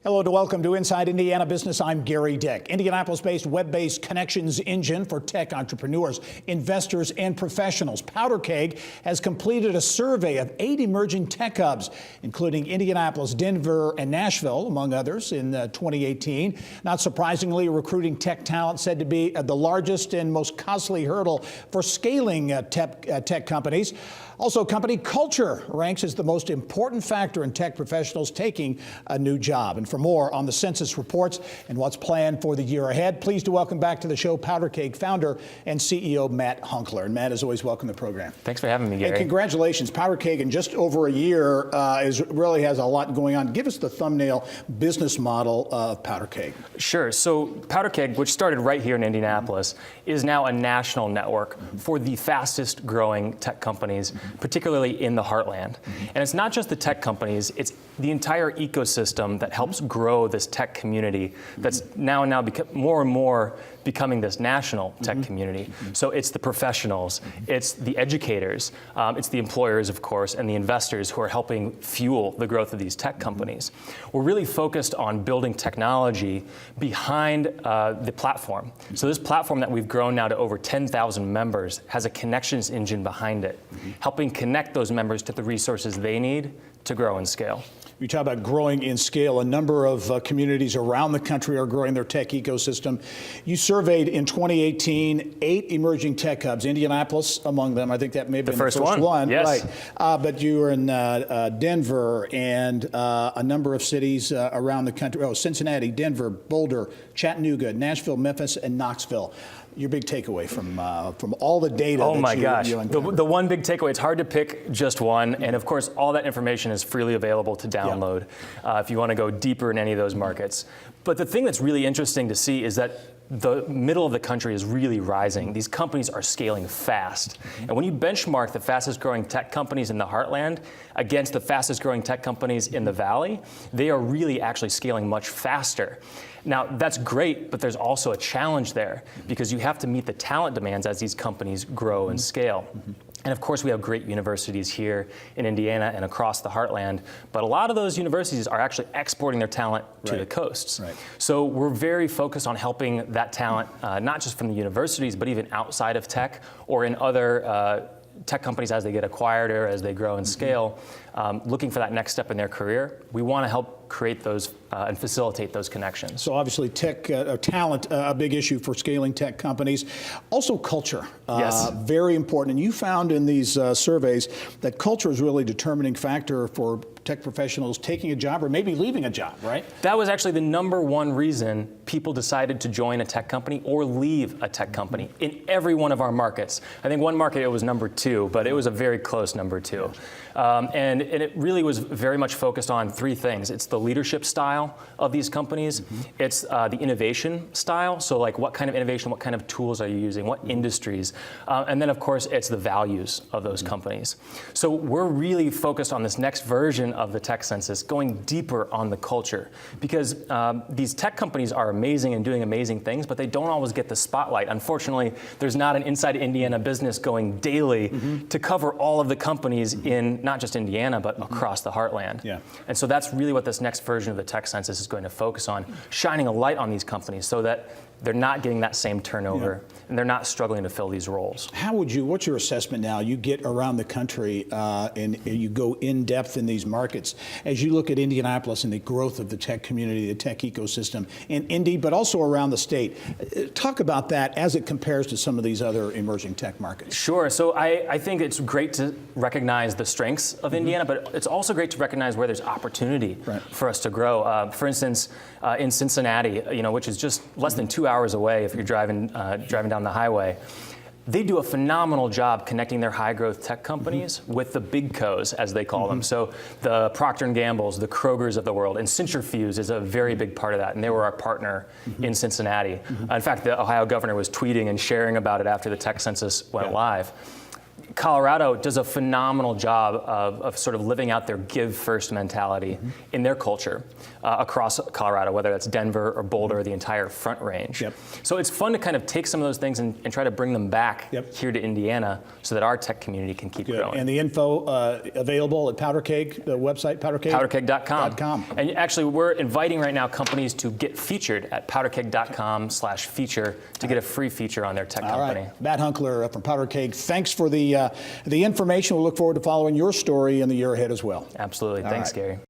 Hello and welcome to Inside Indiana Business. I'm Gary Dick. Indianapolis-based web-based connections engine for tech entrepreneurs, investors, and professionals. Powderkeg has completed a survey of 8 emerging tech hubs, including Indianapolis, Denver, and Nashville, among others, in 2018. Not surprisingly, recruiting tech talent said to be the largest and most costly hurdle for scaling tech companies. Also, company culture ranks as the most important factor in tech professionals taking a new job. And for more on the census reports and what's planned for the year ahead, pleased to welcome back to the show Powderkeg founder and CEO Matt Hunckler. And Matt, as always, welcome to the program. Thanks for having me, Gary. And congratulations. Powderkeg in just over a year really has a lot going on. Give us the thumbnail business model of Powderkeg. Sure. So Powderkeg, which started right here in Indianapolis, is now a national network for the fastest growing tech companies, particularly in the Heartland. And it's not just the tech companies, it's the entire ecosystem that helps grow this tech community that's now more and more becoming this national tech community. So it's the professionals, it's the educators, it's the employers, of course, and the investors who are helping fuel the growth of these tech companies. We're really focused on building technology behind the platform. So this platform that we've grown now to over 10,000 members has a connections engine behind it, helping connect those members to the resources they need to grow and scale. You talk about growing in scale. A number of communities around the country are growing their tech ecosystem. You surveyed in 2018 8 emerging tech hubs, Indianapolis among them. I think that may have been the first one. Yes. Right. But you were in Denver and a number of cities around the country. Oh, Cincinnati, Denver, Boulder, Chattanooga, Nashville, Memphis, and Knoxville. Your big takeaway from all the data oh that my you gosh. uncovered. The one big takeaway, it's hard to pick just one, and of course all that information is freely available to download if you want to go deeper in any of those markets. But the thing that's really interesting to see is that the middle of the country is really rising. These companies are scaling fast. And when you benchmark the fastest growing tech companies in the Heartland against the fastest growing tech companies in the Valley, they are really actually scaling much faster. Now, that's great, but there's also a challenge there because you have to meet the talent demands as these companies grow and scale. And of course, we have great universities here in Indiana and across the Heartland, but a lot of those universities are actually exporting their talent to the coasts. So we're very focused on helping that talent, not just from the universities, but even outside of tech or in other tech companies as they get acquired or as they grow and scale, looking for that next step in their career. We want to help create those and facilitate those connections. So obviously tech talent, a big issue for scaling tech companies. Also culture, very important. And you found in these surveys that culture is really a determining factor for tech professionals taking a job or maybe leaving a job, right? That was actually the #1 reason people decided to join a tech company or leave a tech company in every one of our markets. I think one market it was #2, but it was a very close #2. And it really was very much focused on 3 things. It's the leadership style of these companies. It's the innovation style. So like what kind of innovation, what kind of tools are you using, what industries? And then of course, it's the values of those companies. So we're really focused on this next version of the tech census, going deeper on the culture. Because these tech companies are amazing and doing amazing things, but they don't always get the spotlight. Unfortunately, there's not an Inside Indiana Business going daily to cover all of the companies in not just Indiana, but across the Heartland. And so that's really what this next version of the tech census is going to focus on, shining a light on these companies so that they're not getting that same turnover and they're not struggling to fill these roles. What's your assessment now? You get around the country and you go in depth in these markets. As you look at Indianapolis and the growth of the tech community, the tech ecosystem in Indy, but also around the state. Talk about that as it compares to some of these other emerging tech markets. Sure, so I think it's great to recognize the strengths of Indiana, but it's also great to recognize where there's opportunity for us to grow. For instance, in Cincinnati, which is just less than 2 hours away if you're driving down the highway, they do a phenomenal job connecting their high-growth tech companies with the big co's, as they call them. So the Procter & Gamble's, the Kroger's of the world, and Centrifuge is a very big part of that, and they were our partner in Cincinnati. In fact, the Ohio governor was tweeting and sharing about it after the tech census went live. Colorado does a phenomenal job of sort of living out their give first mentality in their culture across Colorado, whether that's Denver or Boulder, the entire Front Range. Yep. So it's fun to kind of take some of those things and try to bring them back here to Indiana so that our tech community can keep growing. And the info available at Powderkeg, the website, Powderkeg? Powderkeg.com. And actually, we're inviting right now companies to get featured at powderkeg.com/feature to get a free feature on their tech company. Right. Matt Hunckler from Powderkeg, thanks for the information. We'll look forward to following your story in the year ahead as well. Absolutely. Thanks, Gary.